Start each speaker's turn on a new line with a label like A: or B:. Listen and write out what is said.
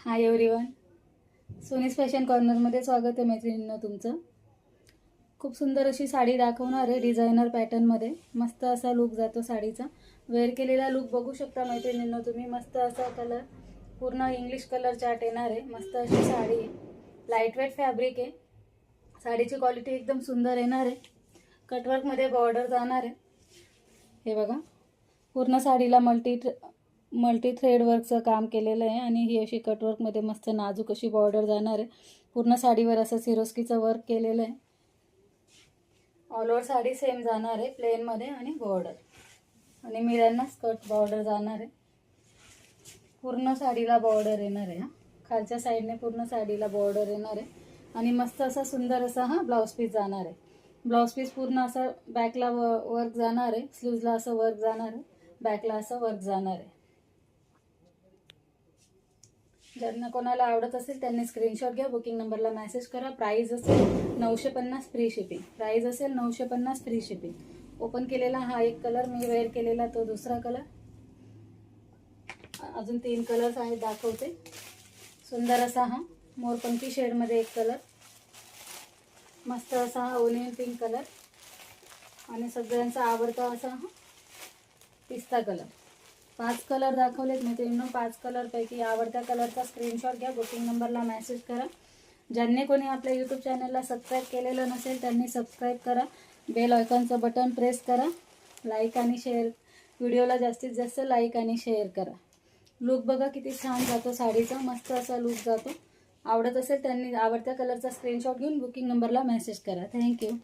A: Hi everyone, सोनीज fashion कॉर्नरमध्ये स्वागत आहे मैत्रिणींनो तुमचं. खूप सुंदर अशी साडी दाखवणार आहे डिझायनर पॅटर्नमध्ये. मस्त असा लुक जातो साडीचा. वेअर केलेला लुक बघू शकता मैत्रिणींनो तुम्ही. मस्त असा कलर, पूर्ण इंग्लिश कलर चार्ट येणार आहे. मस्त अशी साडी आहे, लाईटवेट फॅब्रिक आहे. साडीची क्वालिटी एकदम सुंदर येणार आहे. कटवर्कमध्ये बॉर्डर जाणार आहे. हे बघा, पूर्ण साडीला मल्टी थ्रेड वर्कचं काम केलेलं आहे आणि ही अशी कटवर्कमध्ये मस्त नाजूक अशी बॉर्डर जाणार आहे. पूर्ण साडीवर असं सिरोस्कीचं वर्क केलेलं आहे. ऑल ओव्हर साडी सेम जाणार आहे, प्लेनमध्ये आणि बॉर्डर आणि मिऱ्यांना स्कर्ट बॉर्डर जाणार आहे. पूर्ण साडीला बॉर्डर येणार आहे. खालच्या साईडने पूर्ण साडीला बॉर्डर येणार आहे आणि मस्त असा सुंदर असा ब्लाऊज पीस जाणार आहे. ब्लाऊज पीस पूर्ण असं बॅकला वर्क जाणार आहे, स्लीव्जला असं वर्क जाणार आहे, बॅकला असं वर्क जाणार आहे. ज्यांना कोणाला आवडत असेल त्यांनी स्क्रीनशॉट घ्या, बुकिंग नंबरला मेसेज करा. प्राइस असेल 950 फ्री शिपिंग. प्राइस असेल 950 फ्री शिपिंग. ओपन केलेला हा एक कलर, मी वेअर केलेला तो दुसरा कलर. अजून 3 कलर्स आहेत दाखवते. सुंदर असा हा मोरपंखी शेडमध्ये एक कलर, मस्त असा हा ओनियन पिंक कलर आणि सगळ्यांचा आवडता असा हा पिस्ता कलर. 5 कलर दाखवलेत मित्रांनो. 5 कलरपैकी आवडत्या कलरचा स्क्रीनशॉट घ्या, बुकिंग नंबरला मेसेज करा. ज्यांनी कोणी आपल्या यूट्यूब चॅनलला सबस्क्राईब केलेलं नसेल त्यांनी सबस्क्राईब करा. बेल आयकॉनचं बटन प्रेस करा. लाईक आणि शेअर, व्हिडिओला जास्तीत जास्त लाईक आणि शेअर करा. लुक बघा किती छान जातो साडीचा. मस्त असा लुक जातो. आवडत असेल त्यांनी आवडत्या कलरचा स्क्रीनशॉट घेऊन बुकिंग नंबरला मेसेज करा. थँक्यू.